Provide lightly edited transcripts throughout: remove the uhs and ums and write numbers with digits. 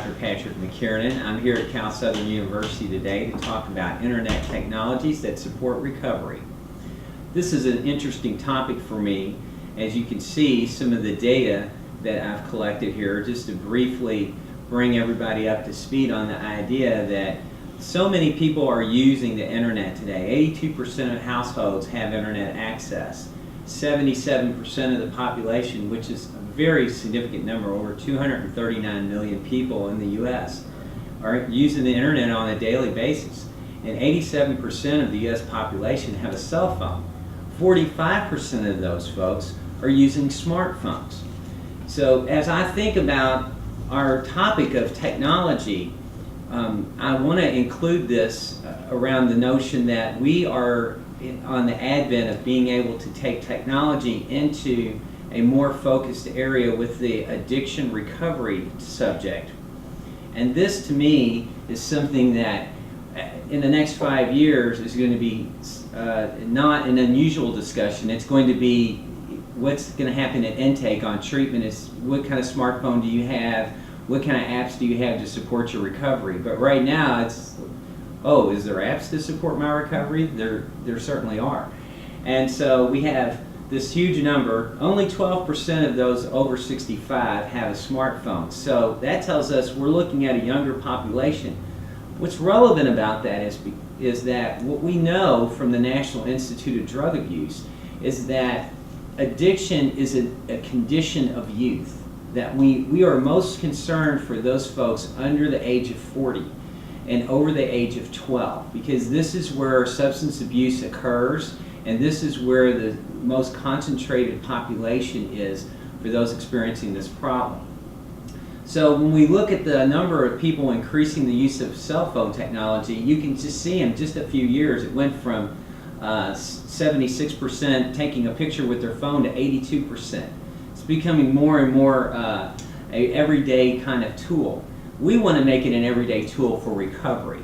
Dr. Patrick McKiernan. I'm here at Cal Southern University today to talk about internet technologies that support recovery. This is an interesting topic for me. As you can see, some of the data that I've collected here, just to briefly bring everybody up to speed on the idea that so many people are using the internet today. 82% of households have internet access. 77% of the population, which is a very significant number, over 239 million people in the U.S., are using the internet on a daily basis. And 87% of the U.S. population have a cell phone. 45% of those folks are using smartphones. So as I think about our topic of technology, I want to include this around the notion that we are on the advent of being able to take technology into a more focused area with the addiction recovery subject. And this, to me, is something that in the next 5 years is going to be not an unusual discussion. It's going to be what's going to happen at intake on treatment is what kind of smartphone do you have, what kind of apps do you have to support your recovery. But right now it's, oh, is there apps to support my recovery? There certainly are. And so we have this huge number. Only 12% of those over 65 have a smartphone. So that tells us we're looking at a younger population. What's relevant about that is that what we know from the National Institute of Drug Abuse is that addiction is a condition of youth. That we are most concerned for those folks under the age of 40 and over the age of 12, because this is where substance abuse occurs, and this is where the most concentrated population is for those experiencing this problem. So when we look at the number of people increasing the use of cell phone technology, you can just see in just a few years it went from 76% taking a picture with their phone to 82%. It's becoming more and more a everyday kind of tool. We want to make it an everyday tool for recovery.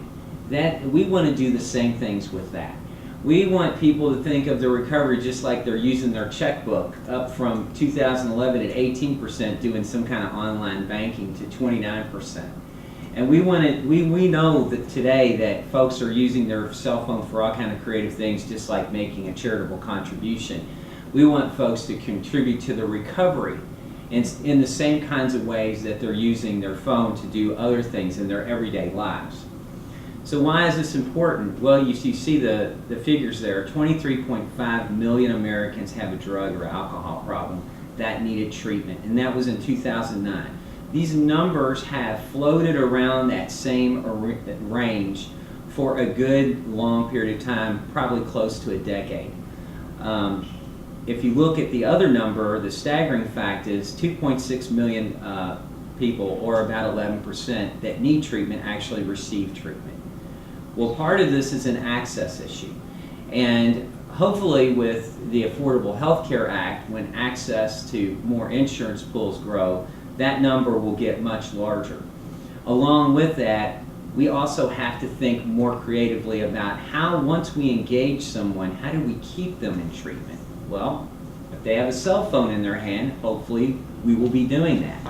We want to do the same things with that. We want people to think of the recovery just like they're using their checkbook, up from 2011 at 18% doing some kind of online banking to 29%. And we know that today that folks are using their cell phone for all kind of creative things, just like making a charitable contribution. We want folks to contribute to the recovery in the same kinds of ways that they're using their phone to do other things in their everyday lives. So why is this important? Well, you see the figures there. 23.5 million Americans have a drug or alcohol problem that needed treatment, and that was in 2009. These numbers have floated around that same range for a good long period of time, probably close to a decade. If you look at the other number, the staggering fact is 2.6 million people, or about 11%, that need treatment actually receive treatment. Well, part of this is an access issue. And hopefully with the Affordable Health Care Act, when access to more insurance pools grow, that number will get much larger. Along with that, we also have to think more creatively about how, once we engage someone, how do we keep them in treatment? Well, if they have a cell phone in their hand, hopefully we will be doing that.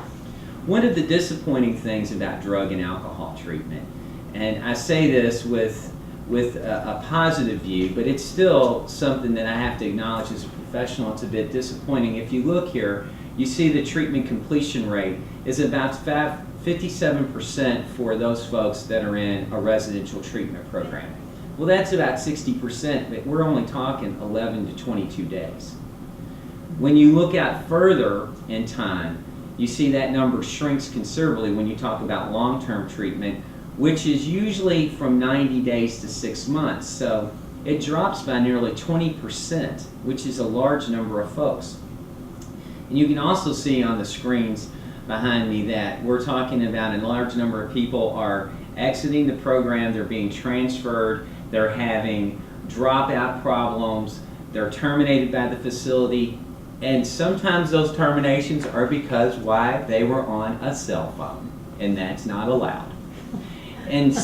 One of the disappointing things about drug and alcohol treatment, and I say this with a positive view, but it's still something that I have to acknowledge as a professional, it's a bit disappointing. If you look here, you see the treatment completion rate is about 57% for those folks that are in a residential treatment program. Well, that's about 60%, but we're only talking 11 to 22 days. When you look out further in time, you see that number shrinks considerably when you talk about long-term treatment, which is usually from 90 days to 6 months. So it drops by nearly 20%, which is a large number of folks. And you can also see on the screens behind me that we're talking about a large number of people are exiting the program, they're being transferred, they're having dropout problems, they're terminated by the facility, and sometimes those terminations are because why? They were on a cell phone, and that's not allowed. And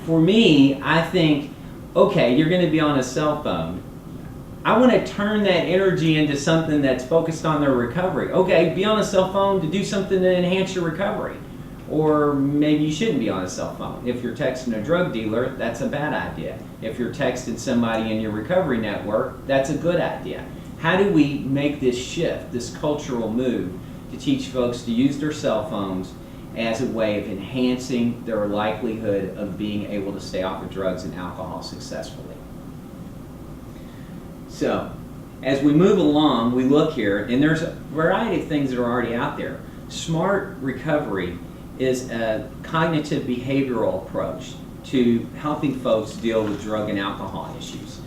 for me, I think, okay, you're going to be on a cell phone. I want to turn that energy into something that's focused on their recovery. Okay, be on a cell phone to do something to enhance your recovery. or maybe you shouldn't be on a cell phone. If you're texting a drug dealer, that's a bad idea. If you're texting somebody in your recovery network, that's a good idea. How do we make this shift, this cultural move, to teach folks to use their cell phones as a way of enhancing their likelihood of being able to stay off of drugs and alcohol successfully? So, as we move along, we look here, and there's a variety of things that are already out there. Smart recovery is a cognitive behavioral approach to helping folks deal with drug and alcohol issues.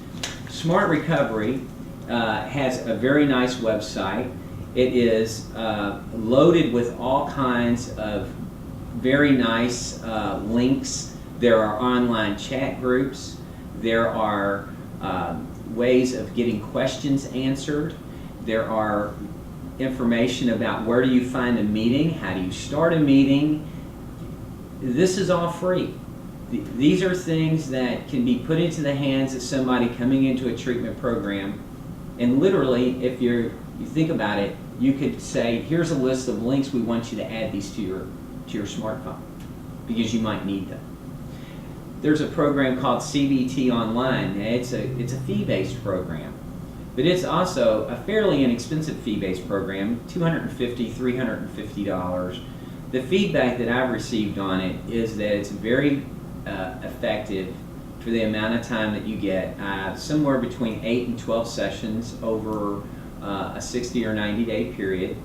Smart recovery has a very nice website. It is loaded with all kinds of very nice links. There are online chat groups. There are ways of getting questions answered. There are information about where do you find a meeting, how do you start a meeting. This is all free. These are things that can be put into the hands of somebody coming into a treatment program, and literally, if you think about it, you could say, here's a list of links, we want you to add these to your smartphone because you might need them. There's a program called CBT Online. It's a fee-based program, but it's also a fairly inexpensive fee-based program, $250, $350. The feedback that I've received on it is that it's very effective for the amount of time that you get, somewhere between 8 and 12 sessions over a 60 or 90 day period.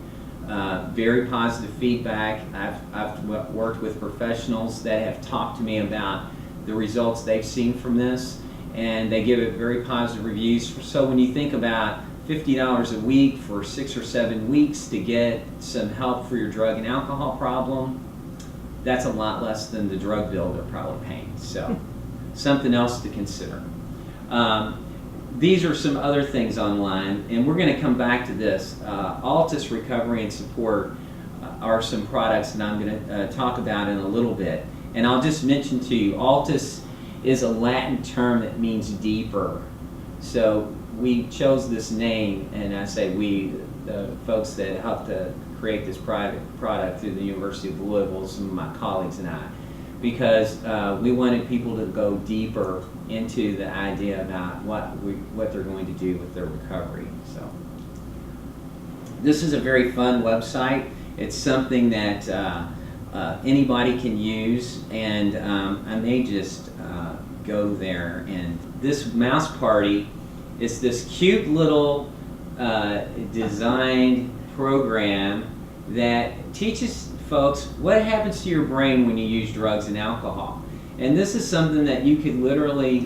Very positive feedback. I've worked with professionals that have talked to me about the results they've seen from this, and they give it very positive reviews. So when you think about $50 a week for 6 or 7 weeks to get some help for your drug and alcohol problem, that's a lot less than the drug bill they're probably paying. So something else to consider. These are some other things online, and we're going to come back to this. ALTUS Recovery and Support are some products that I'm going to talk about in a little bit. And I'll just mention to you, ALTUS is a Latin term that means deeper. So we chose this name, and I say we, the folks that helped to create this product through the University of Louisville, some of my colleagues and I, because we wanted people to go deeper into the idea about what they're going to do with their recovery. So this is a very fun website. It's something that anybody can use, and I may just go there. And this mouse party is this cute little designed program that teaches folks what happens to your brain when you use drugs and alcohol. And this is something that you could literally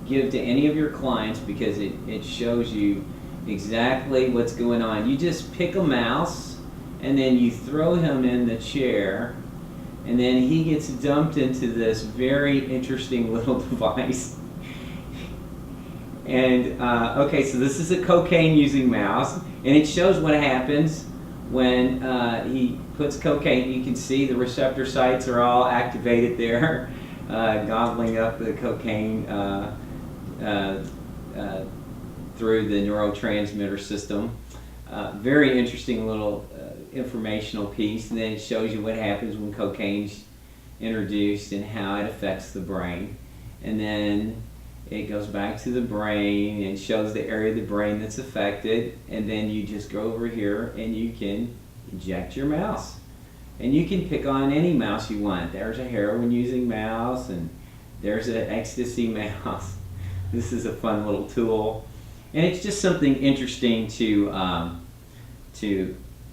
give to any of your clients, because it shows you exactly what's going on. You just pick a mouse and then you throw him in the chair, and then he gets dumped into this very interesting little device. And okay, so this is a cocaine using mouse, and it shows what happens when he puts cocaine. You can see the receptor sites are all activated there, gobbling up the cocaine through the neurotransmitter system. Very interesting little informational piece. And then it shows you what happens when cocaine's introduced and how it affects the brain. And then it goes back to the brain and shows the area of the brain that's affected. And then you just go over here and you can inject your mouse. And you can pick on any mouse you want. There's a heroin using mouse, and there's an ecstasy mouse. This is a fun little tool. And it's just something interesting to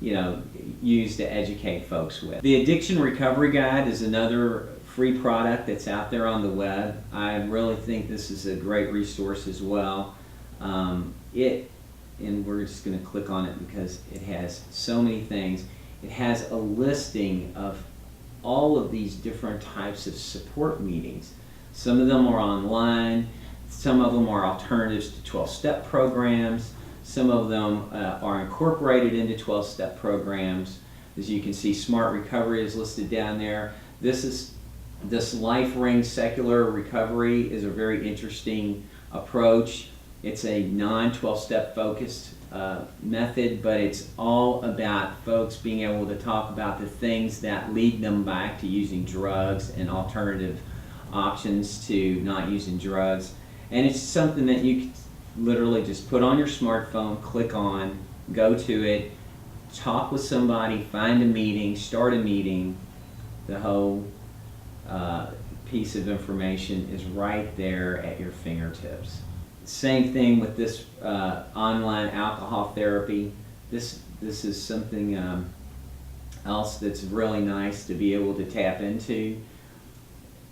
use to educate folks with. The Addiction Recovery Guide is another free product that's out there on the web. I really think this is a great resource as well. And we're just going to click on it because it has so many things. It has a listing of all of these different types of support meetings. Some of them are online, some of them are alternatives to 12-step programs, some of them are incorporated into 12-step programs. As you can see, Smart Recovery is listed down there. This Life Ring Secular Recovery is a very interesting approach. It's a non-12-step focused method, but it's all about folks being able to talk about the things that lead them back to using drugs and alternative options to not using drugs. And it's something that you can literally just put on your smartphone, click on, go to it, talk with somebody, find a meeting, start a meeting. The whole piece of information is right there at your fingertips. Same thing with this online alcohol therapy. This is something else that's really nice to be able to tap into.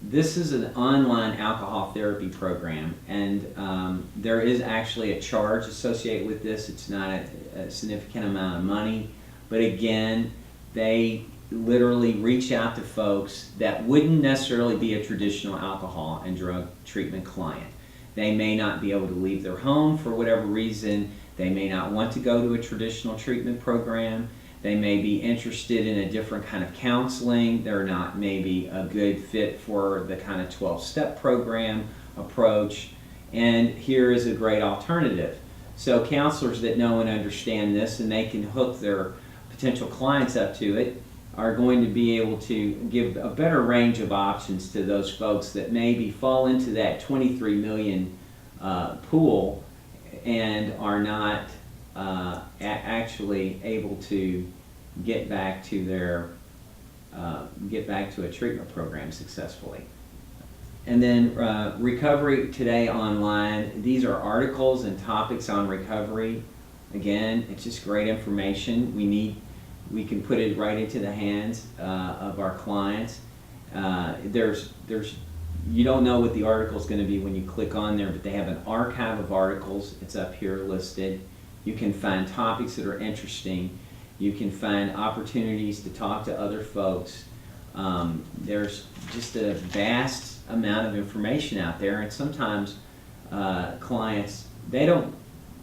This is an online alcohol therapy program, and there is actually a charge associated with this. It's not a significant amount of money, but again, they literally reach out to folks that wouldn't necessarily be a traditional alcohol and drug treatment client. They may not be able to leave their home for whatever reason. They may not want to go to a traditional treatment program. They may be interested in a different kind of counseling. They're not maybe a good fit for the kind of 12-step program approach. And here is a great alternative. So counselors that know and understand this, and they can hook their potential clients up to it, are going to be able to give a better range of options to those folks that maybe fall into that 23 million pool and are not actually able to get back to their a treatment program successfully. And then Recovery Today Online. These are articles and topics on recovery. Again, it's just great information. We can put it right into the hands of our clients. You don't know what the article is going to be when you click on there, but they have an archive of articles. It's up here listed. You can find topics that are interesting. You can find opportunities to talk to other folks. There's just a vast amount of information out there, and sometimes clients, they don't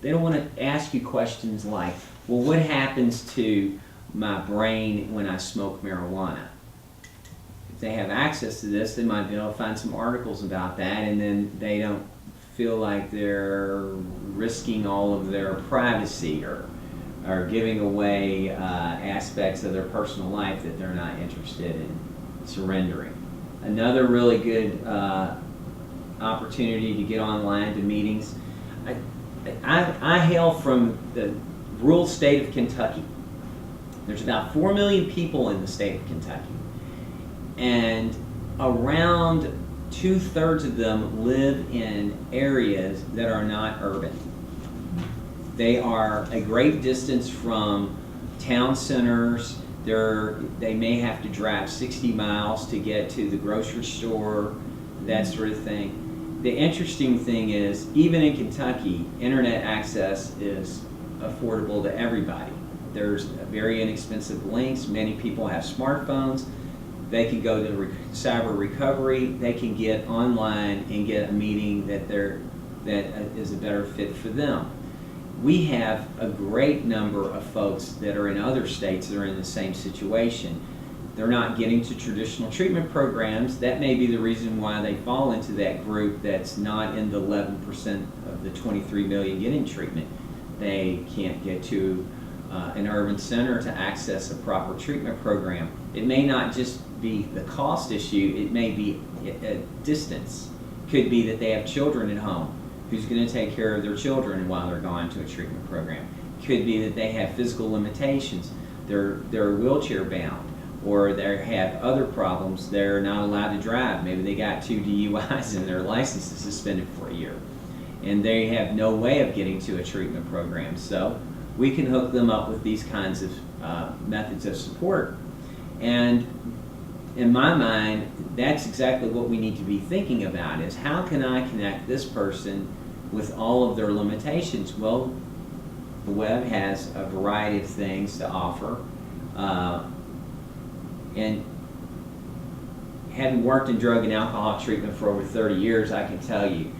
want to ask you questions like, well, what happens to my brain when I smoke marijuana? If they have access to this, they might be able to find some articles about that, and then they don't feel like they're risking all of their privacy or giving away aspects of their personal life that they're not interested in surrendering. Another really good opportunity to get online to meetings. I hail from the rural state of Kentucky. There's about 4 million people in the state of Kentucky, and around 2/3 of them live in areas that are not urban. They are a great distance from town centers. They may have to drive 60 miles to get to the grocery store, that sort of thing. The interesting thing is, even in Kentucky, internet access is affordable to everybody. There's very inexpensive links. Many people have smartphones. They can go to cyber recovery. They can get online and get a meeting that is a better fit for them. We have a great number of folks that are in other states that are in the same situation. They're not getting to traditional treatment programs. That may be the reason why they fall into that group that's not in the 11% of the 23 million getting treatment. They can't get to an urban center to access a proper treatment program. It may not just be the cost issue, it may be a distance. Could be that they have children at home. Who's going to take care of their children while they're going to a treatment program? Could be that they have physical limitations. They're wheelchair bound, or they have other problems. They're not allowed to drive. Maybe they got 2 DUIs and their license is suspended for a year, and they have no way of getting to a treatment program. So we can hook them up with these kinds of methods of support. And in my mind, that's exactly what we need to be thinking about, is how can I connect this person with all of their limitations? Well, the web has a variety of things to offer. And having worked in drug and alcohol treatment for over 30 years, I can tell you,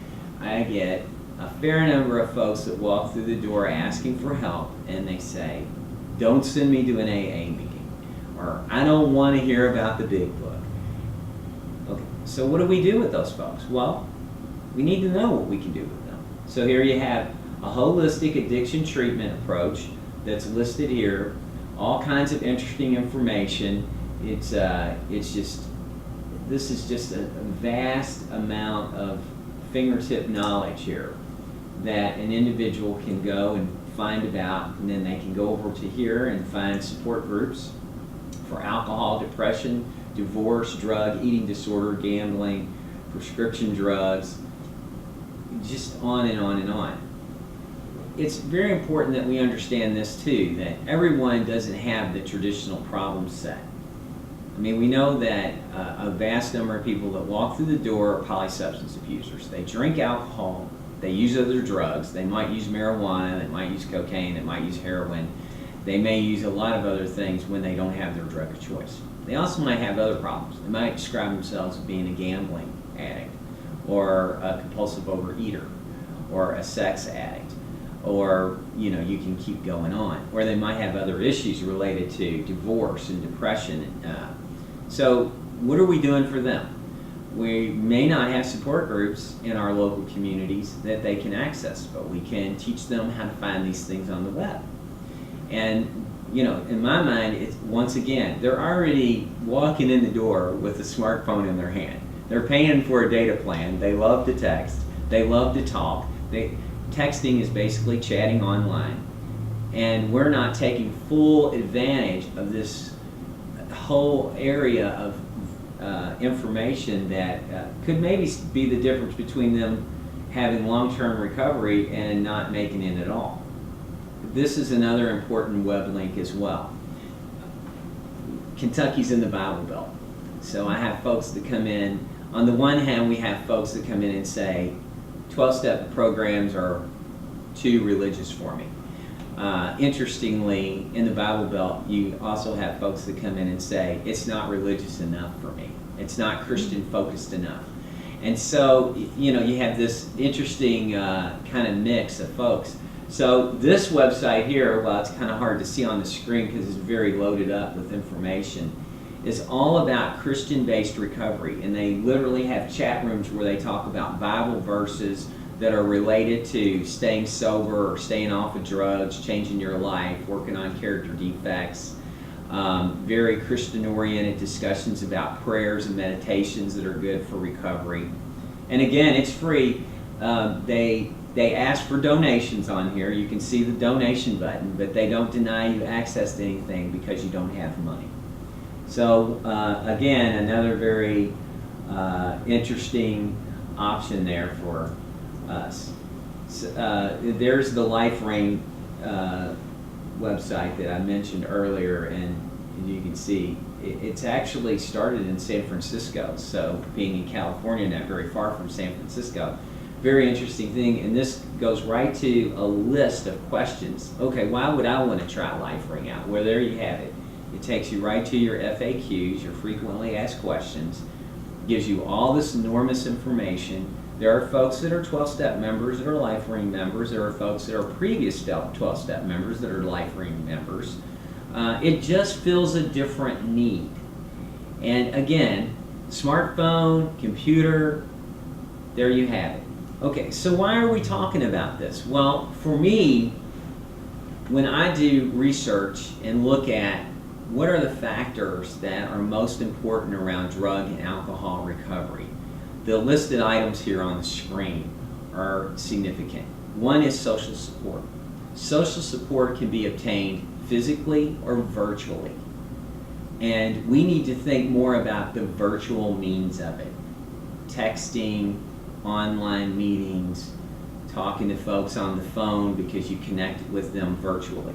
I get a fair number of folks that walk through the door asking for help, and they say, don't send me to an AA meeting, or I don't want to hear about the big book. Okay, so what do we do with those folks? Well, we need to know what we can do with them. So here you have a holistic addiction treatment approach that's listed here. All kinds of interesting information. It's just, this is just a vast amount of fingertip knowledge here that an individual can go and find about, and then they can go over to here and find support groups for alcohol, depression, divorce, drug, eating disorder, gambling, prescription drugs, just on and on and on. It's very important that we understand this too, that everyone doesn't have the traditional problem set. I mean, we know that a vast number of people that walk through the door are polysubstance abusers. They drink alcohol, they use other drugs, they might use marijuana, they might use cocaine, they might use heroin, they may use a lot of other things when they don't have their drug of choice. They also might have other problems. They might describe themselves as being a gambling addict, or a compulsive overeater, or a sex addict, or you can keep going on. Or they might have other issues related to divorce and depression. So what are we doing for them? We may not have support groups in our local communities that they can access, but we can teach them how to find these things on the web. And in my mind, it's, once again, they're already walking in the door with a smartphone in their hand. They're paying for a data plan. They love to text. They love to talk. Texting is basically chatting online. And we're not taking full advantage of this whole area of information that could maybe be the difference between them having long-term recovery and not making it at all. This is another important web link as well. Kentucky's in the Bible Belt. So I have folks that come in. On the one hand, we have folks that come in and say, 12-step programs are too religious for me. Interestingly, in the Bible Belt, you also have folks that come in and say, it's not religious enough for me. It's not Christian focused enough. And so, you have this interesting kind of mix of folks. So this website here, while it's kind of hard to see on the screen because it's very loaded up with information, is all about Christian-based recovery. And they literally have chat rooms where they talk about Bible verses that are related to staying sober or staying off of drugs, changing your life, working on character defects, very Christian-oriented discussions about prayers and meditations that are good for recovery. And again, it's free. They ask for donations on here. You can see the donation button, but they don't deny you access to anything because you don't have money. So again, another very interesting option there for us. There's the LifeRain website that I mentioned earlier, and you can see it's actually started in San Francisco. So being in California, not very far from San Francisco, very interesting thing. And this goes right to a list of questions. Okay, why would I want to try LifeRain out? Well, there you have it. It takes you right to your FAQs, your frequently asked questions, gives you all this enormous information. There are folks that are 12-step members that are LifeRain members. There are folks that are previous 12-step members that are LifeRain members. It just fills a different need. And again, smartphone, computer, there you have it. Okay, so why are we talking about this? Well, for me, when I do research and look at what are the factors that are most important around drug and alcohol recovery, the listed items here on the screen are significant. One is social support. Social support can be obtained physically or virtually. And we need to think more about the virtual means of it. Texting, online meetings, talking to folks on the phone because you connect with them virtually.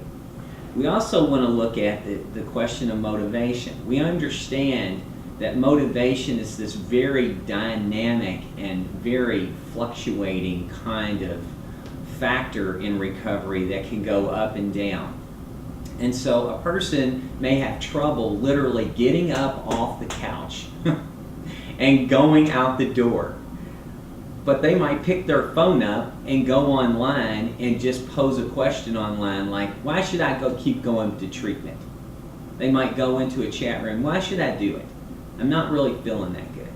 We also want to look at the question of motivation. We understand that motivation is this very dynamic and very fluctuating kind of factor in recovery that can go up and down. And so a person may have trouble literally getting up off the couch and going out the door. But they might pick their phone up and go online and just pose a question online like, why should I keep going to treatment? They might go into a chat room, why should I do it? I'm not really feeling that good.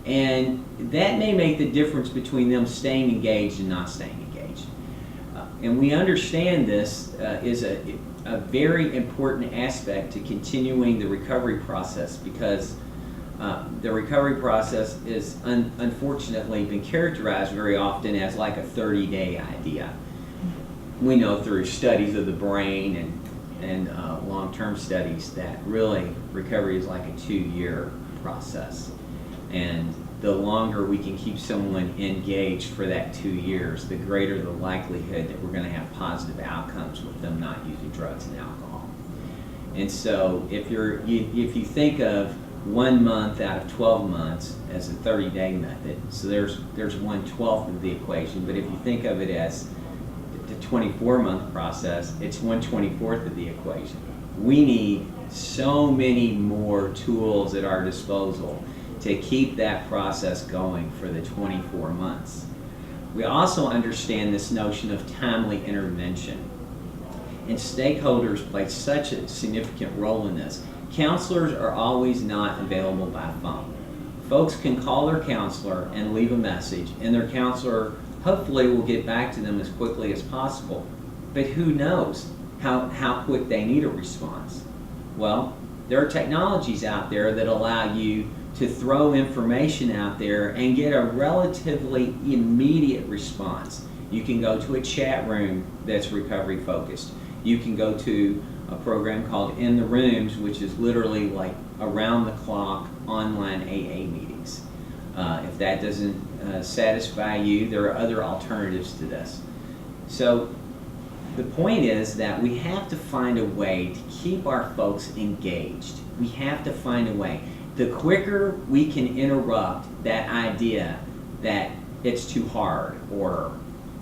And that may make the difference between them staying engaged and not staying engaged. And we understand this is a very important aspect to continuing the recovery process, because the recovery process is unfortunately been characterized very often as like a 30-day idea. We know through studies of the brain and long-term studies that really recovery is like a 2-year process. And the longer we can keep someone engaged for that 2 years, the greater the likelihood that we're going to have positive outcomes with them not using drugs and alcohol. And so if you think of 1 month out of 12 months as a 30-day method, so there's 1/12 of the equation, but if you think of it as the 24-month process, it's 1/24 of the equation. We need so many more tools at our disposal to keep that process going for the 24 months. We also understand this notion of timely intervention, and stakeholders play such a significant role in this. Counselors are always not available by phone. Folks can call their counselor and leave a message, and their counselor hopefully will get back to them as quickly as possible. But who knows how quick they need a response? Well, there are technologies out there that allow you to throw information out there and get a relatively immediate response. You can go to a chat room that's recovery focused. You can go to a program called In the Rooms, which is literally like around the clock online AA meetings. If that doesn't satisfy you, there are other alternatives to this. So the point is that we have to find a way to keep our folks engaged. We have to find a way. The quicker we can interrupt that idea that it's too hard, or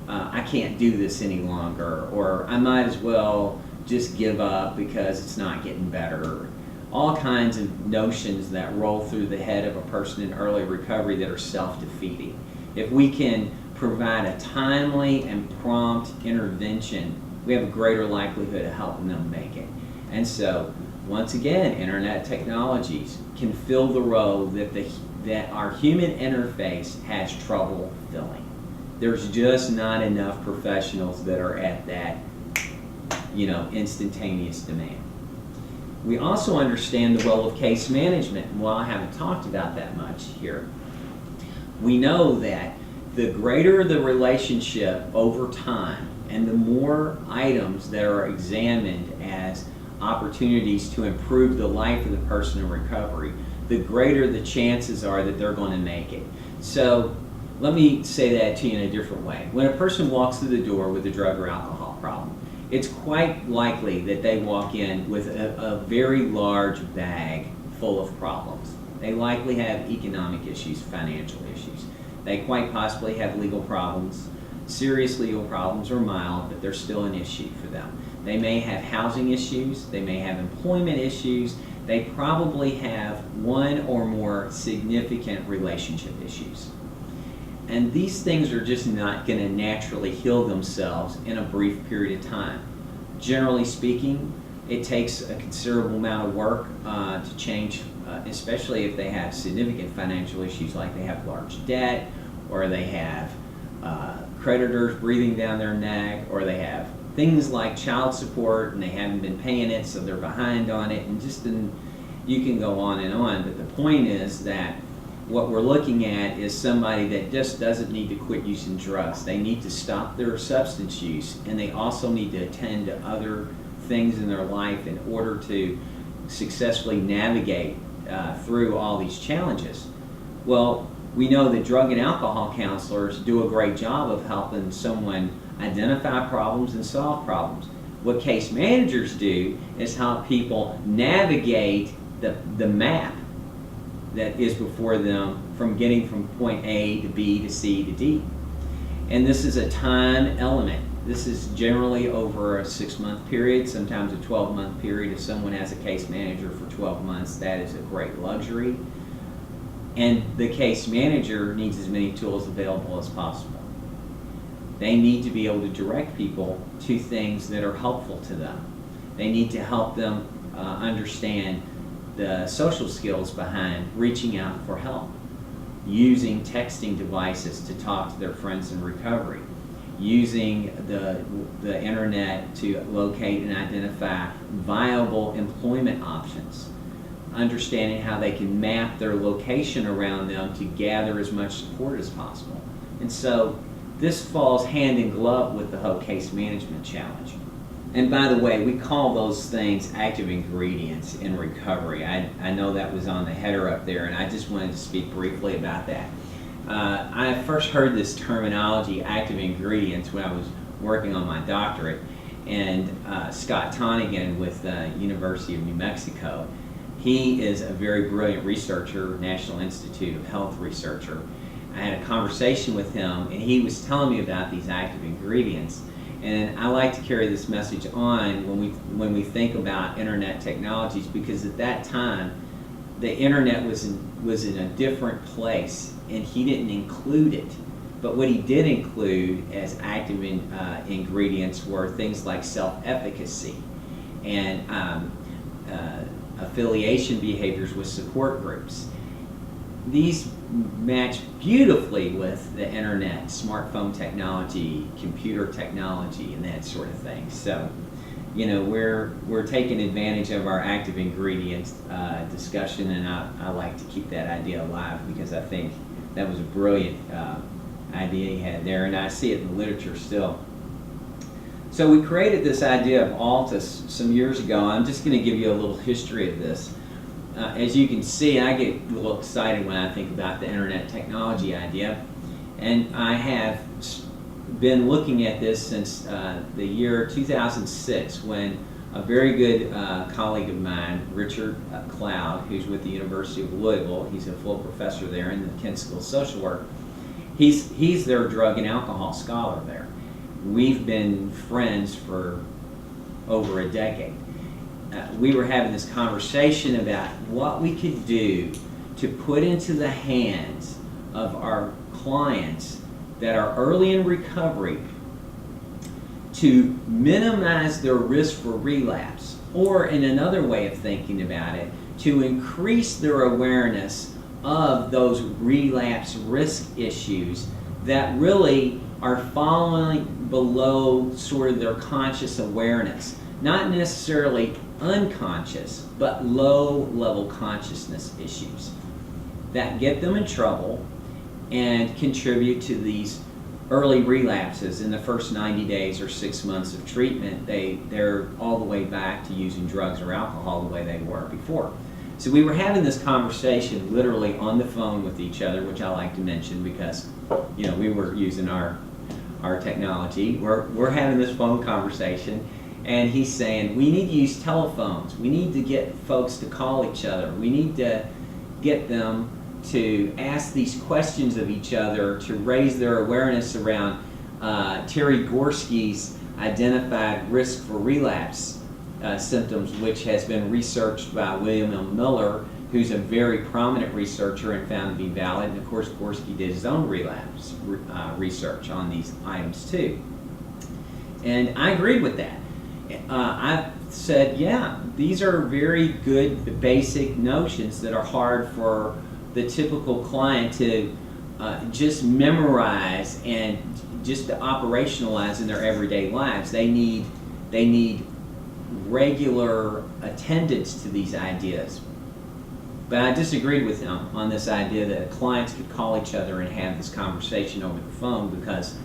I can't do this any longer, or I might as well just give up because it's not getting better. All kinds of notions that roll through the head of a person in early recovery that are self-defeating. If we can provide a timely and prompt intervention, we have a greater likelihood of helping them make it. And so, once again, internet technologies can fill the role that our human interface has trouble filling. There's just not enough professionals that are at that, instantaneous demand. We also understand the role of case management, and while I haven't talked about that much here, we know that the greater the relationship over time and the more items that are examined as opportunities to improve the life of the person in recovery, the greater the chances are that they're going to make it. So let me say that to you in a different way. When a person walks through the door with a drug or alcohol problem, it's quite likely that they walk in with a very large bag full of problems. They likely have economic issues, financial issues. They quite possibly have legal problems, serious legal problems, or mild, but they're still an issue for them. They may have housing issues, they may have employment issues, they probably have one or more significant relationship issues. And these things are just not going to naturally heal themselves in a brief period of time. Generally speaking, it takes a considerable amount of work to change, especially if they have significant financial issues, like they have large debt, or they have creditors breathing down their neck, or they have things like child support and they haven't been paying it, so they're behind on it, and you can go on and on. But the point is that what we're looking at is somebody that just doesn't need to quit using drugs. They need to stop their substance use, and they also need to attend to other things in their life in order to successfully navigate through all these challenges. Well, we know that drug and alcohol counselors do a great job of helping someone identify problems and solve problems. What case managers do is help people navigate the map that is before them from getting from point A to B to C to D. And this is a time element. This is generally over a 6-month period, sometimes a 12-month period. If someone has a case manager for 12 months, that is a great luxury. And the case manager needs as many tools available as possible. They need to be able to direct people to things that are helpful to them. They need to help them understand the social skills behind reaching out for help, using texting devices to talk to their friends in recovery, using the internet to locate and identify viable employment options, understanding how they can map their location around them to gather as much support as possible. And so this falls hand in glove with the whole case management challenge. And by the way, we call those things active ingredients in recovery. I know that was on the header up there, and I just wanted to speak briefly about that. I first heard this terminology, active ingredients, when I was working on my doctorate, and Scott Tonigan with the University of New Mexico. He is a very brilliant researcher, National Institute of Health researcher. I had a conversation with him, and he was telling me about these active ingredients. And I like to carry this message on when we think about internet technologies, because at that time the internet was in a different place, and he didn't include it. But what he did include as active ingredients were things like self-efficacy and affiliation behaviors with support groups. These match beautifully with the internet, smartphone technology, computer technology, and that sort of thing. So, you know, we're taking advantage of our active ingredients discussion, and I like to keep that idea alive, because I think that was a brilliant idea he had there, and I see it in the literature still. So we created this idea of ALTUS some years ago. I'm just going to give you a little history of this. As you can see, I get a little excited when I think about the internet technology idea, and I have been looking at this since the year 2006, when a very good colleague of mine, Richard Cloud, who's with the University of Louisville, he's a full professor there in the Kent School of Social Work, he's their drug and alcohol scholar there. We've been friends for over a decade. We were having this conversation about what we could do to put into the hands of our clients that are early in recovery to minimize their risk for relapse, or in another way of thinking about it, to increase their awareness of those relapse risk issues that really are falling below sort of their conscious awareness. Not necessarily unconscious, but low-level consciousness issues that get them in trouble and contribute to these early relapses. In the first 90 days or 6 months of treatment, they're all the way back to using drugs or alcohol the way they were before. So we were having this conversation literally on the phone with each other, which I like to mention because, you know, we were using our technology. We're having this phone conversation, and he's saying, we need to use telephones. We need to get folks to call each other. We need to get them to ask these questions of each other to raise their awareness around Terry Gorski's identified risk for relapse symptoms, which has been researched by William M. Miller, who's a very prominent researcher and found to be valid. And of course, Gorski did his own relapse research on these items too. And I agreed with that. I said, yeah, these are very good basic notions that are hard for the typical client to just memorize and just to operationalize in their everyday lives. They need regular attendance to these ideas. But I disagreed with him on this idea that clients could call each other and have this conversation over the phone, because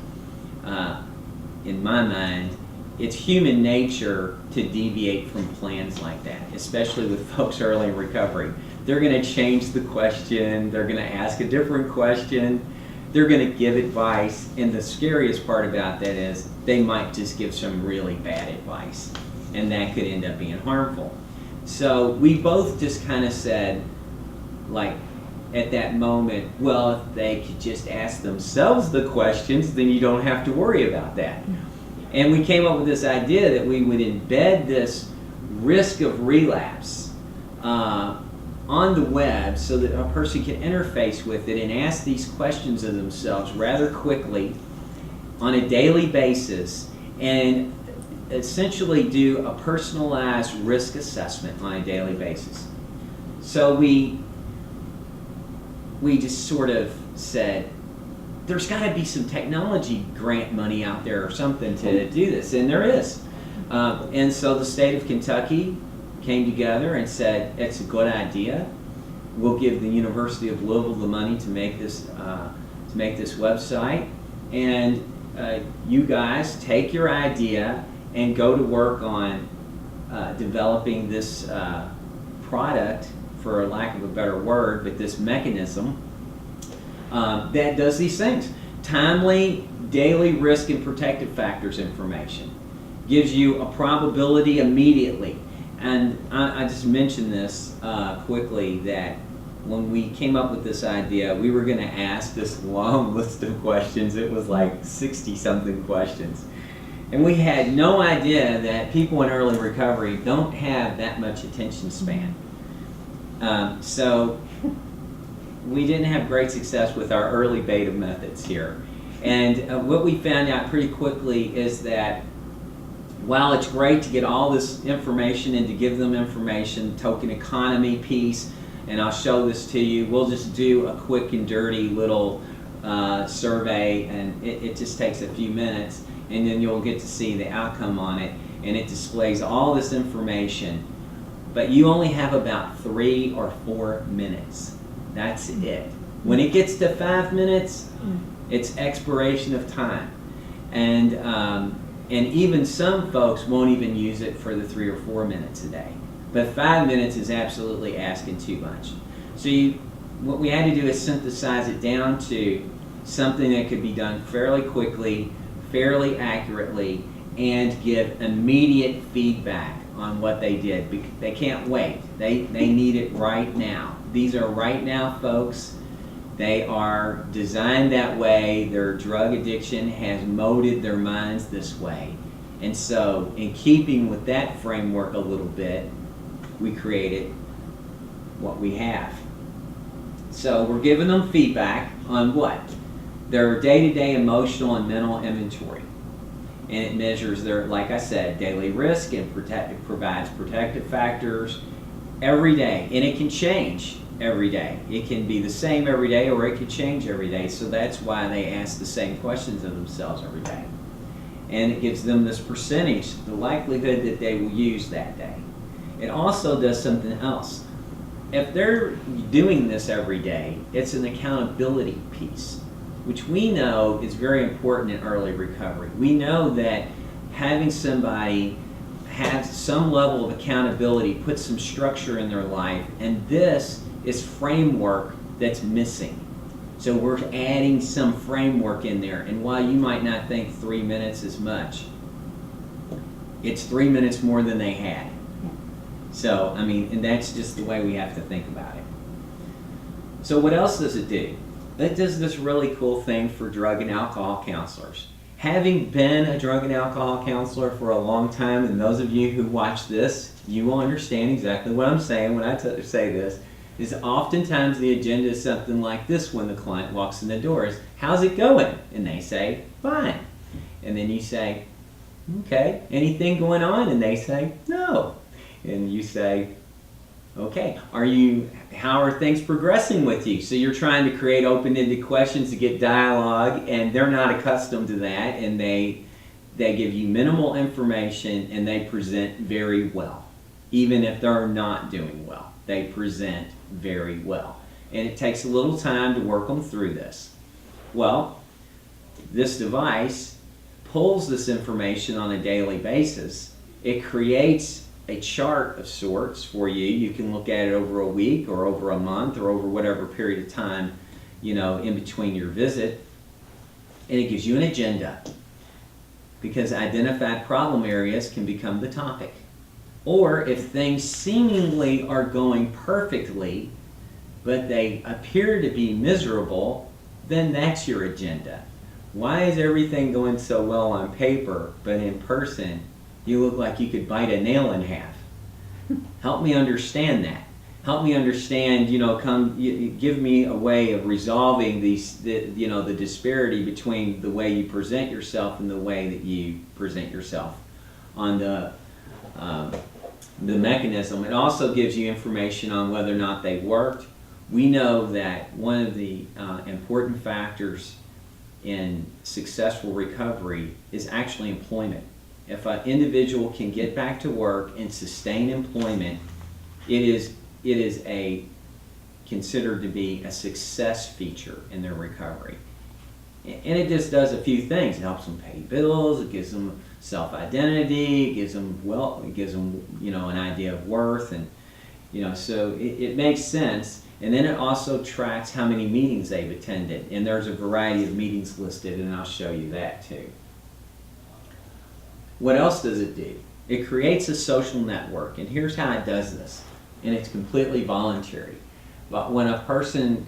in my mind, it's human nature to deviate from plans like that, especially with folks early in recovery. They're going to change the question, they're going to ask a different question, they're going to give advice, and the scariest part about that is they might just give some really bad advice, and that could end up being harmful. So we both just kind of said, like, at that moment, well, if they could just ask themselves the questions, then you don't have to worry about that. And we came up with this idea that we would embed this risk of relapse on the web so that a person can interface with it and ask these questions of themselves rather quickly on a daily basis, and essentially do a personalized risk assessment on a daily basis. So we just sort of said, there's got to be some technology grant money out there or something to do this, and there is. And so the state of Kentucky came together and said, it's a good idea. We'll give the University of Louisville the money to make this website, and you guys take your idea and go to work on developing this product, for lack of a better word, but this mechanism that does these things. Timely daily risk and protective factors information. Gives you a probability immediately. And I just mentioned this quickly, that when we came up with this idea, we were going to ask this long list of questions. It was like 60-something questions. And we had no idea that people in early recovery don't have that much attention span. So we didn't have great success with our early beta methods here. And what we found out pretty quickly is that while it's great to get all this information and to give them information, token economy piece, and I'll show this to you, we'll just do a quick and dirty little survey, and it just takes a few minutes, and then you'll get to see the outcome on it, and it displays all this information. But you only have about 3 or 4 minutes. That's it. When it gets to 5 minutes, it's expiration of time. And even some folks won't even use it for the 3 or 4 minutes a day. But 5 minutes is absolutely asking too much. So what we had to do is synthesize it down to something that could be done fairly quickly, fairly accurately, and give immediate feedback on what they did. They can't wait. They need it right now. These are right now folks. They are designed that way. Their drug addiction has molded their minds this way. And so, in keeping with that framework a little bit, we created what we have. So we're giving them feedback on what? Their day-to-day emotional and mental inventory. And it measures their, like I said, daily risk, and provides protective factors every day. And it can change every day. It can be the same every day, or it could change every day. So that's why they ask the same questions of themselves every day. And it gives them this percentage, the likelihood that they will use that day. It also does something else. If they're doing this every day, it's an accountability piece, which we know is very important in early recovery. We know that having somebody have some level of accountability puts some structure in their life, and this is framework that's missing. So we're adding some framework in there, and while you might not think 3 minutes is much, it's 3 minutes more than they had. So, I mean, and that's just the way we have to think about it. So what else does it do? It does this really cool thing for drug and alcohol counselors. Having been a drug and alcohol counselor for a long time, and those of you who watch this, you will understand exactly what I'm saying when I say this, is oftentimes the agenda is something like this when the client walks in the door. How's it going? And they say, fine. And then you say, okay, anything going on? And they say, no. And you say, okay, how are things progressing with you? So you're trying to create open-ended questions to get dialogue, and they're not accustomed to that, and they give you minimal information, and they present very well. Even if they're not doing well, they present very well. And it takes a little time to work them through this. Well, this device pulls this information on a daily basis. It creates a chart of sorts for you. You can look at it over a week or over a month or over whatever period of time, in between your visit. And it gives you an agenda, because identified problem areas can become the topic. Or if things seemingly are going perfectly, but they appear to be miserable, then that's your agenda. Why is everything going so well on paper, but in person you look like you could bite a nail in half? Help me understand that. Help me understand, give me a way of resolving the disparity between the way you present yourself and the way that you present yourself on the mechanism. It also gives you information on whether or not they worked. We know that one of the important factors in successful recovery is actually employment. If an individual can get back to work and sustain employment, it is considered to be a success feature in their recovery. And it just does a few things. It helps them pay bills. It gives them self-identity. It gives them wealth. It gives them, an idea of worth, and so it makes sense. And then it also tracks how many meetings they've attended, and there's a variety of meetings listed, and I'll show you that too. What else does it do? It creates a social network, and here's how it does this, and it's completely voluntary. But when a person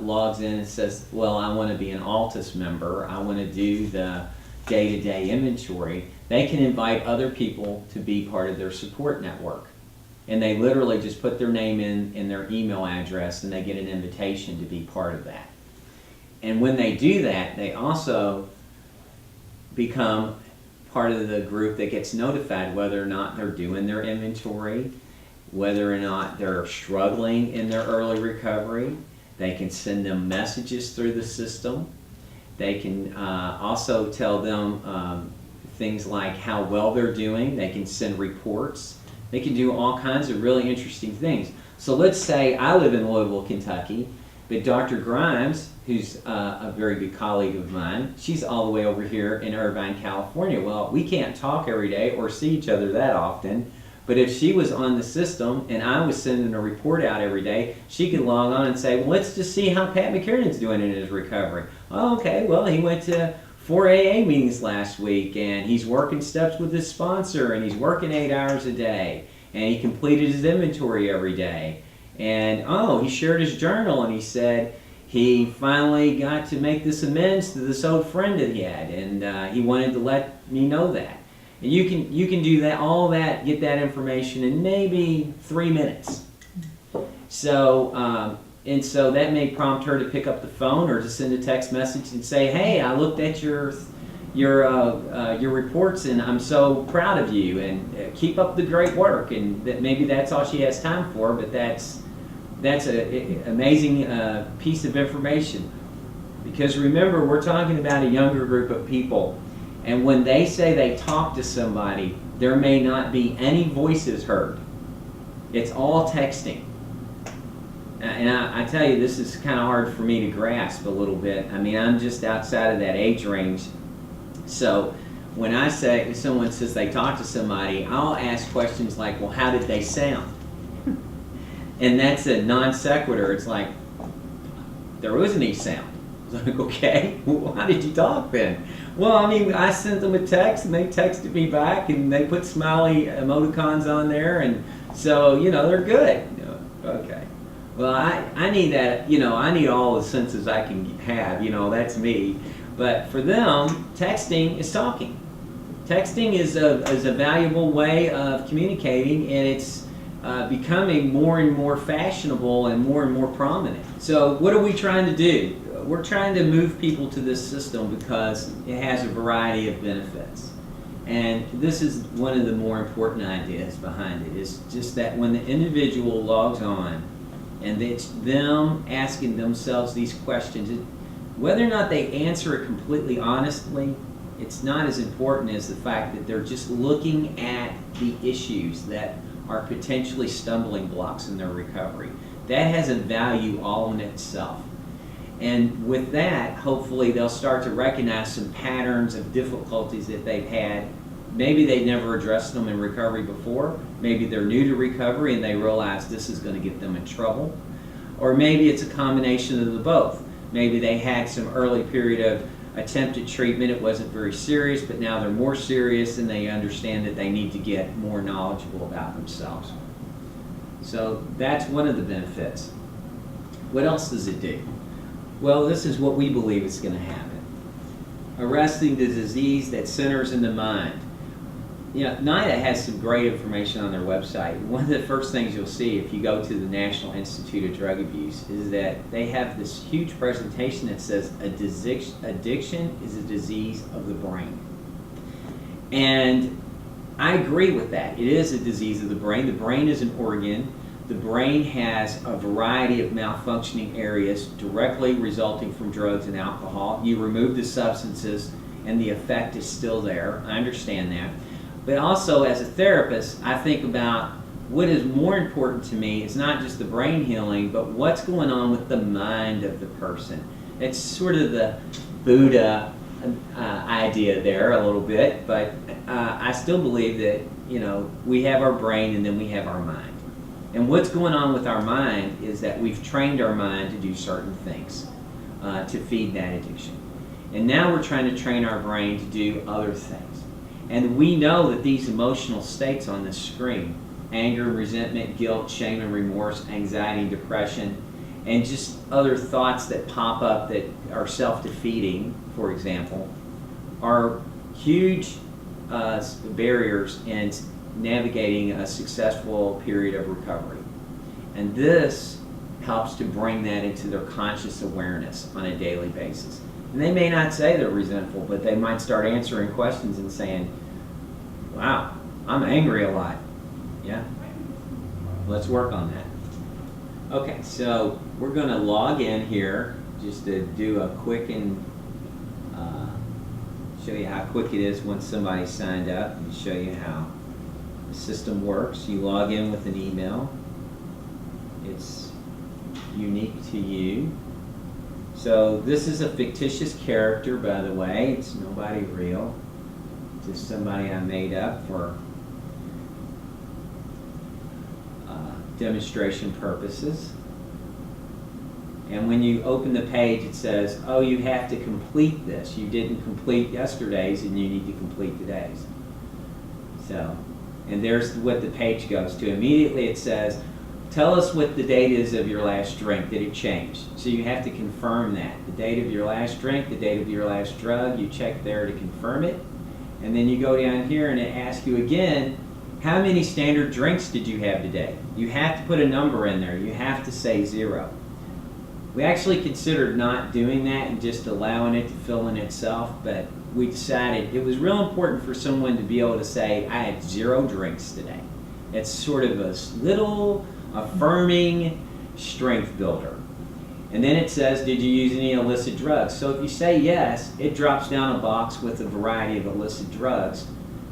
logs in and says, well, I want to be an ALTUS member, I want to do the day-to-day inventory, they can invite other people to be part of their support network. And they literally just put their name in their email address, and they get an invitation to be part of that. And when they do that, they also become part of the group that gets notified whether or not they're doing their inventory, whether or not they're struggling in their early recovery. They can send them messages through the system. They can also tell them things like how well they're doing. They can send reports. They can do all kinds of really interesting things. So let's say I live in Louisville, Kentucky, but Dr. Grimes, who's a very good colleague of mine, she's all the way over here in Irvine, California. Well, we can't talk every day or see each other that often, but if she was on the system and I was sending a report out every day, she could log on and say, well, let's just see how Pat McKiernan's doing in his recovery. Oh, okay, well, he went to 4 AA meetings last week, and he's working steps with his sponsor, and he's working 8 hours a day, and he completed his inventory every day. And he shared his journal, and he said he finally got to make this amends to this old friend that he had, and he wanted to let me know that. And you can do that, all that, get that information in maybe 3 minutes. So and so that may prompt her to pick up the phone or to send a text message and say, hey, I looked at your reports, and I'm so proud of you, and keep up the great work. And that maybe that's all she has time for, but that's an amazing piece of information. Because remember, we're talking about a younger group of people, and when they say they talk to somebody, there may not be any voices heard. It's all texting. And I tell you, this is kind of hard for me to grasp a little bit. I mean, I'm just outside of that age range. So when I say, if someone says they talk to somebody, I'll ask questions like, well, how did they sound? And that's a non sequitur. It's like, there wasn't any sound. I was like, okay, well, how did you talk then? Well, I mean, I sent them a text, and they texted me back, and they put smiley emoticons on there, and so, they're good. Okay. Well, I need that, I need all the senses I can have, that's me. But for them, texting is talking. Texting is a valuable way of communicating, and it's becoming more and more fashionable and more prominent. So what are we trying to do? We're trying to move people to this system because it has a variety of benefits. And this is one of the more important ideas behind it, is just that when the individual logs on, and it's them asking themselves these questions, whether or not they answer it completely honestly, it's not as important as the fact that they're just looking at the issues that are potentially stumbling blocks in their recovery. That has a value all in itself. And with that, hopefully they'll start to recognize some patterns of difficulties that they've had. Maybe they've never addressed them in recovery before. Maybe they're new to recovery and they realize this is going to get them in trouble. Or maybe it's a combination of the both. Maybe they had some early period of attempted treatment, it wasn't very serious, but now they're more serious and they understand that they need to get more knowledgeable about themselves. So that's one of the benefits. What else does it do? Well, this is what we believe is going to happen. Arresting the disease that centers in the mind. NIDA has some great information on their website. One of the first things you'll see if you go to the National Institute of Drug Abuse is that they have this huge presentation that says addiction is a disease of the brain. And I agree with that. It is a disease of the brain. The brain is an organ. the brain has a variety of malfunctioning areas directly resulting from drugs and alcohol. You remove the substances and the effect is still there. I understand that. But also as a therapist, I think about what is more important to me is not just the brain healing, but what's going on with the mind of the person. It's sort of the Buddha idea there a little bit, but I still believe that, you know, we have our brain and then we have our mind. And what's going on with our mind is that we've trained our mind to do certain things to feed that addiction. And now we're trying to train our brain to do other things. And we know that these emotional states on the screen, anger, resentment, guilt, shame and remorse, anxiety, depression, and just other thoughts that pop up that are self-defeating, for example, are huge barriers in navigating a successful period of recovery. And this helps to bring that into their conscious awareness on a daily basis. And they may not say they're resentful, but they might start answering questions and saying, wow, I'm angry a lot. Yeah? Let's work on that. Okay, so we're going to log in here just to do a quick and show you how quick it is once somebody signed up and show you how the system works. You log in with an email. It's unique to you. So this is a fictitious character, by the way. It's nobody real. Just somebody I made up for demonstration purposes. And when you open the page, it says, oh, you have to complete this. You didn't complete yesterday's and you need to complete today's. So, and there's what the page goes to. Immediately it says, tell us what the date is of your last drink. Did it change? So you have to confirm that. The date of your last drink, the date of your last drug, you check there to confirm it. And then you go down here and it asks you again, how many standard drinks did you have today? You have to put a number in there. You have to say 0. We actually considered not doing that and just allowing it to fill in itself, but we decided it was real important for someone to be able to say, I had 0 drinks today. It's sort of a little affirming strength builder. And then it says, did you use any illicit drugs? So if you say yes, it drops down a box with a variety of illicit drugs.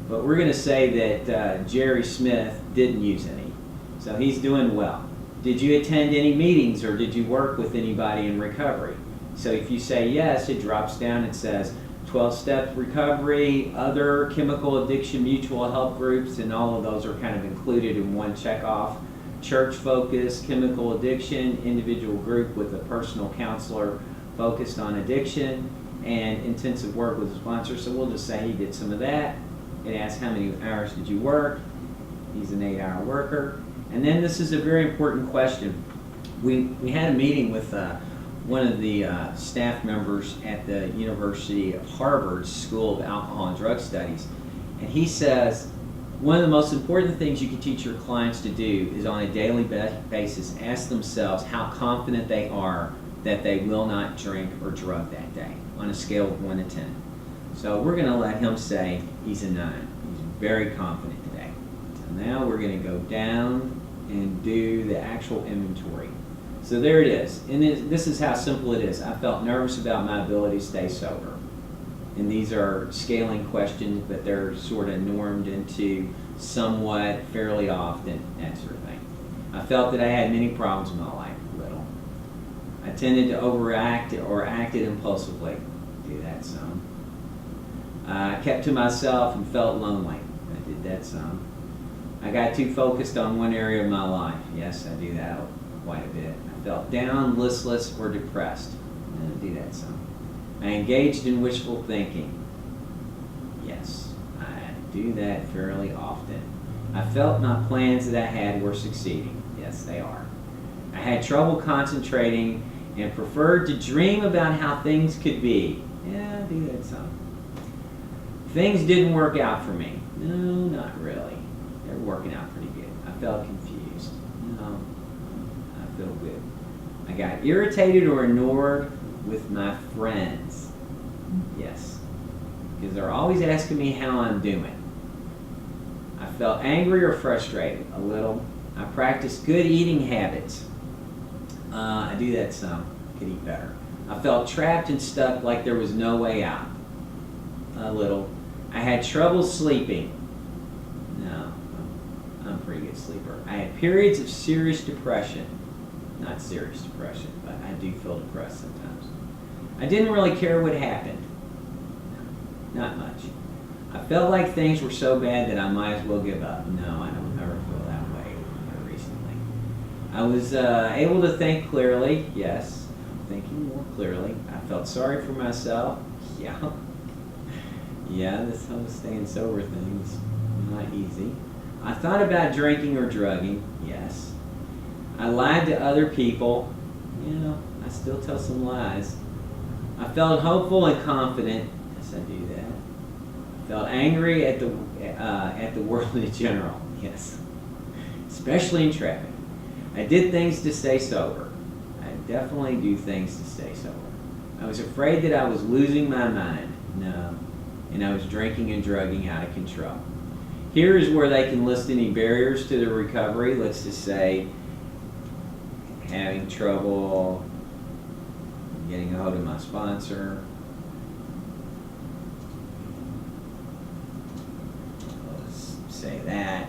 But we're going to say that Jerry Smith didn't use any. So he's doing well. Did you attend any meetings or did you work with anybody in recovery? So if you say yes, it drops down and says 12-step recovery, other chemical addiction mutual help groups, and all of those are kind of included in one checkoff. Church focus, chemical addiction, individual group with a personal counselor focused on addiction, and intensive work with a sponsor. So we'll just say he did some of that. It asks how many hours did you work. He's an 8-hour worker. And then this is a very important question. We had a meeting with one of the staff members at the University of Harvard School of Alcohol and Drug Studies. And he says, one of the most important things you can teach your clients to do is on a daily basis ask themselves how confident they are that they will not drink or drug that day on a scale of 1 to 10. So we're going to let him say he's a 9. He's very confident today. So now we're going to go down and do the actual inventory. So there it is. And this is how simple it is. I felt nervous about my ability to stay sober. And these are scaling questions, but they're sort of normed into somewhat, fairly often, that sort of thing. I felt that I had many problems in my life, little. I tended to overact or acted impulsively. Do that some. I kept to myself and felt lonely. I did that some. I got too focused on one area of my life. Yes, I do that quite a bit. I felt down, listless, or depressed. I do that some. I engaged in wishful thinking. Yes, I do that fairly often. I felt my plans that I had were succeeding. Yes, they are. I had trouble concentrating and preferred to dream about how things could be. Yeah, I do that some. Things didn't work out for me. No, not really. They're working out pretty good. I felt confused. No, I feel good. I got irritated or annoyed with my friends. Yes, because they're always asking me how I'm doing. I felt angry or frustrated. A little. I practiced good eating habits. I do that some. Could eat better. I felt trapped and stuck like there was no way out. A little. I had trouble sleeping. No, I'm a pretty good sleeper. I had periods of serious depression. Not serious depression, but I do feel depressed sometimes. I didn't really care what happened. No, not much. I felt like things were so bad that I might as well give up. No, I don't ever feel that way recently. I was able to think clearly. Yes, I'm thinking more clearly. I felt sorry for myself. Yeah. Yeah, this whole staying sober thing is not easy. I thought about drinking or drugging. Yes. I lied to other people. You know, I still tell some lies. I felt hopeful and confident. Yes, I do that. I felt angry at the world in general. Yes. Especially in traffic. I did things to stay sober. I definitely do things to stay sober. I was afraid that I was losing my mind. No. And I was drinking and drugging out of control. Here is where they can list any barriers to their recovery. Let's just say having trouble getting a hold of my sponsor. Let's say that.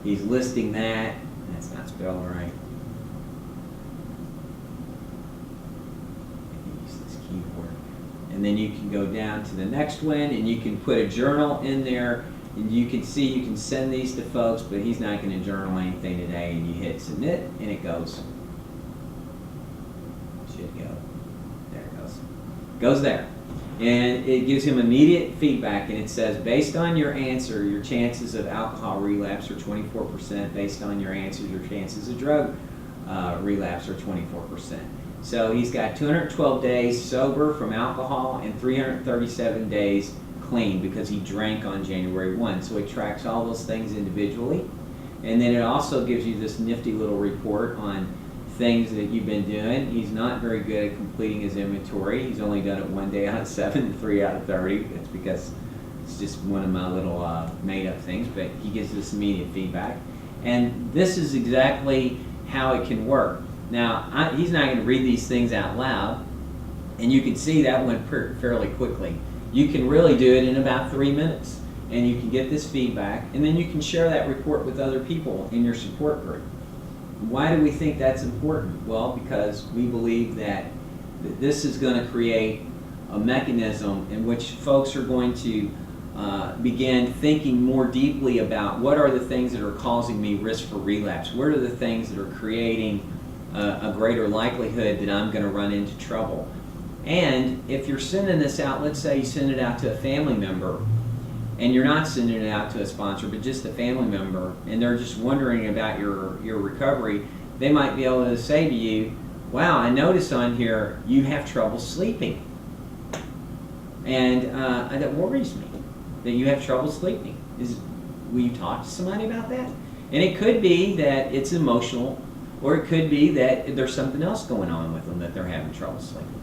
He's listing that. That's not spelled right. Use this keyboard. And then you can go down to the next one and you can put a journal in there. And you can see, you can send these to folks, but he's not going to journal anything today. And you hit submit, and it goes. Should go. There it goes. Goes there. And it gives him immediate feedback, and it says, based on your answer, your chances of alcohol relapse are 24%. Based on your answers, your chances of drug relapse are 24%. So he's got 212 days sober from alcohol and 337 days clean because he drank on January 1. So it tracks all those things individually. And then it also gives you this nifty little report on things that you've been doing. He's not very good at completing his inventory. He's only done it 1 day out of 7, 3 out of 30. That's because it's just one of my little made-up things, but he gives us immediate feedback. And this is exactly how it can work. Now, he's not going to read these things out loud, and you can see that went fairly quickly. You can really do it in about 3 minutes, and you can get this feedback, and then you can share that report with other people in your support group. Why do we think that's important? Well, because we believe that this is going to create a mechanism in which folks are going to begin thinking more deeply about what are the things that are causing me risk for relapse? What are the things that are creating a greater likelihood that I'm going to run into trouble? And if you're sending this out, let's say you send it out to a family member, and you're not sending it out to a sponsor, but just a family member, and they're just wondering about your recovery, they might be able to say to you, wow, I notice on here you have trouble sleeping. And that worries me, that you have trouble sleeping. Will you talk to somebody about that? And it could be that it's emotional, or it could be that there's something else going on with them that they're having trouble sleeping.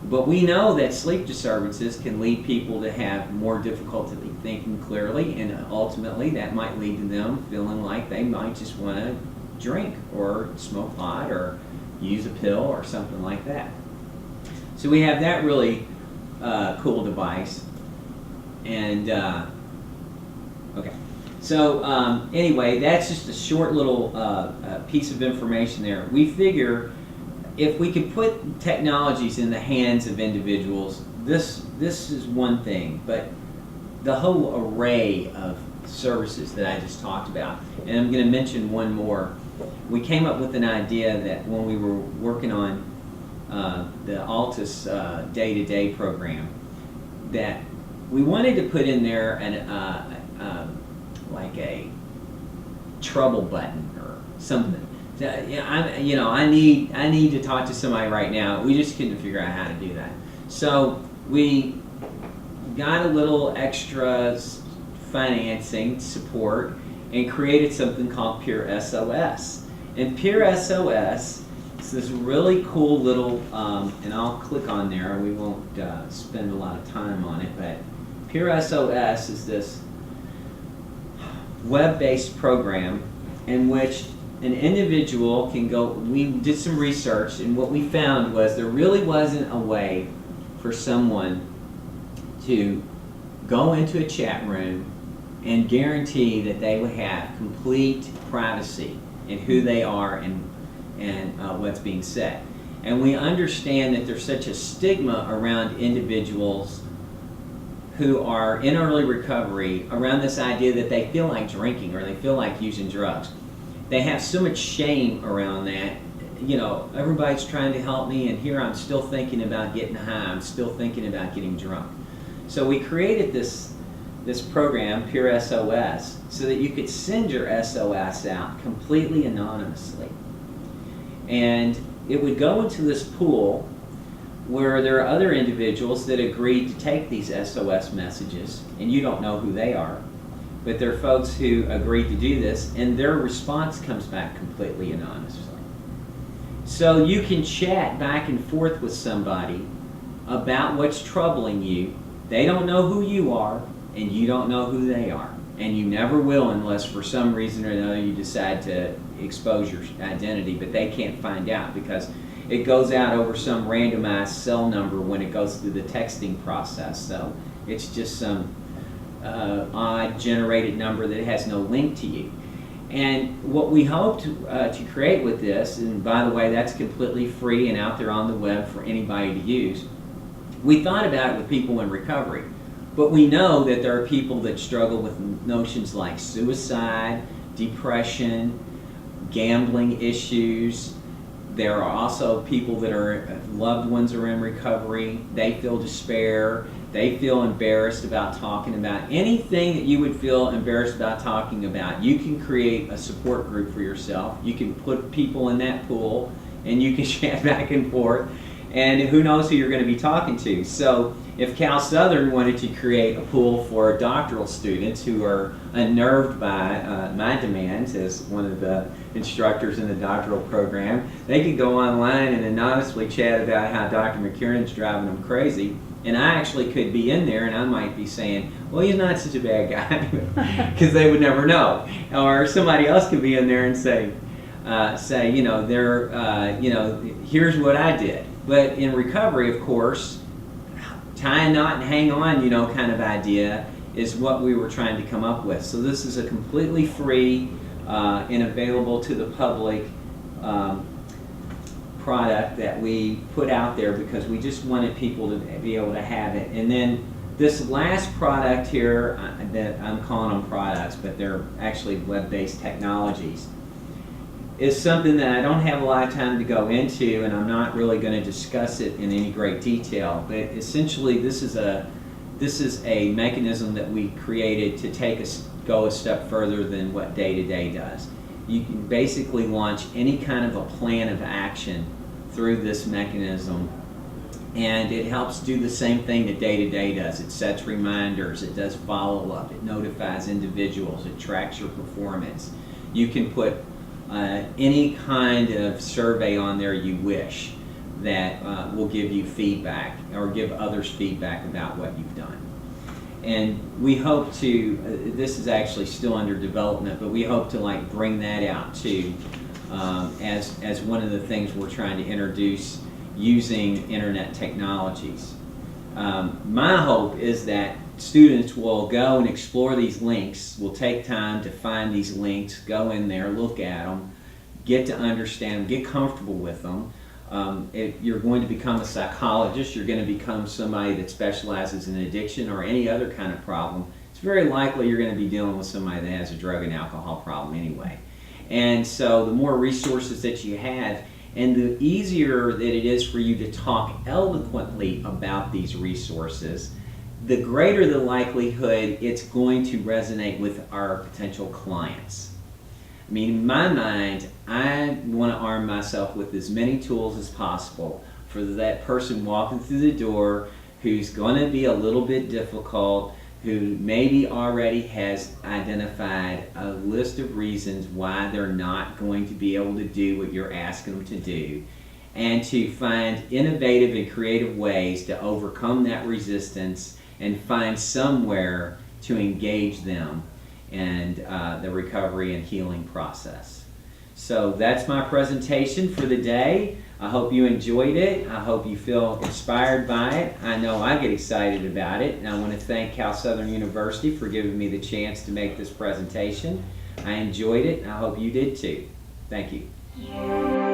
But we know that sleep disturbances can lead people to have more difficulty thinking clearly, and ultimately that might lead to them feeling like they might just want to drink or smoke pot or use a pill or something like that. So we have that really cool device. And okay, so anyway, that's just a short little piece of information there. We figure if we could put technologies in the hands of individuals, this is one thing, but the whole array of services that I just talked about, and I'm going to mention one more. We came up with an idea that when we were working on the ALTUS day-to-day program, that we wanted to put in there like a trouble button or something. I need to talk to somebody right now. We just couldn't figure out how to do that. So we got a little extra financing support and created something called Pure SOS. And Pure SOS is this really cool little, and I'll click on there. We won't spend a lot of time on it, but Pure SOS is this web-based program in which an individual can go, we did some research, and what we found was there really wasn't a way for someone to go into a chat room and guarantee that they would have complete privacy in who they are and what's being said. And we understand that there's such a stigma around individuals who are in early recovery around this idea that they feel like drinking or they feel like using drugs. They have so much shame around that. You know, everybody's trying to help me, and here I'm still thinking about getting high. I'm still thinking about getting drunk. So we created this program, Pure SOS, so that you could send your SOS out completely anonymously. And it would go into this pool where there are other individuals that agreed to take these SOS messages, and you don't know who they are, but they're folks who agreed to do this, and their response comes back completely anonymously. So you can chat back and forth with somebody about what's troubling you. They don't know who you are, and you don't know who they are. And you never will unless for some reason or another you decide to expose your identity, but they can't find out because it goes out over some randomized cell number when it goes through the texting process. So it's just some odd generated number that has no link to you. And what we hope to create with this, and by the way, that's completely free and out there on the web for anybody to use. We thought about it with people in recovery, but we know that there are people that struggle with notions like suicide, depression, gambling issues. There are also people that are loved ones are in recovery. They feel despair. They feel embarrassed about talking about anything that you would feel embarrassed about talking about. You can create a support group for yourself. You can put people in that pool, and you can chat back and forth. And who knows who you're going to be talking to. So if Cal Southern wanted to create a pool for doctoral students who are unnerved by my demands as one of the instructors in the doctoral program, they could go online and anonymously chat about how Dr. McKiernan's driving them crazy. And I actually could be in there, and I might be saying, well, he's not such a bad guy, because they would never know. Or somebody else could be in there and say, you know, here's what I did. But in recovery, of course, tie a knot and hang on, you know, kind of idea is what we were trying to come up with. So this is a completely free and available to the public product that we put out there because we just wanted people to be able to have it. And then this last product here, that I'm calling them products, but they're actually web-based technologies, is something that I don't have a lot of time to go into, and I'm not really going to discuss it in any great detail. But essentially, this is a mechanism that we created to go a step further than what Day-to-Day does. You can basically launch any kind of a plan of action through this mechanism, and it helps do the same thing that Day-to-Day does. It sets reminders, it does follow-up, it notifies individuals, it tracks your performance. You can put any kind of survey on there you wish that will give you feedback or give others feedback about what you've done. And we hope to, this is actually still under development, but we hope to like bring that out too as one of the things we're trying to introduce using internet technologies. My hope is that students will go and explore these links, will take time to find these links, go in there, look at them, get to understand them, get comfortable with them. If you're going to become a psychologist, you're going to become somebody that specializes in addiction or any other kind of problem, it's very likely you're going to be dealing with somebody that has a drug and alcohol problem anyway. And so the more resources that you have, and the easier that it is for you to talk eloquently about these resources, the greater the likelihood it's going to resonate with our potential clients. I mean, in my mind, I want to arm myself with as many tools as possible for that person walking through the door who's going to be a little bit difficult, who maybe already has identified a list of reasons why they're not going to be able to do what you're asking them to do, and to find innovative and creative ways to overcome that resistance and find somewhere to engage them in the recovery and healing process. So that's my presentation for the day. I hope you enjoyed it. I hope you feel inspired by it. I know I get excited about it, and I want to thank Cal Southern University for giving me the chance to make this presentation. I enjoyed it, and I hope you did too. Thank you.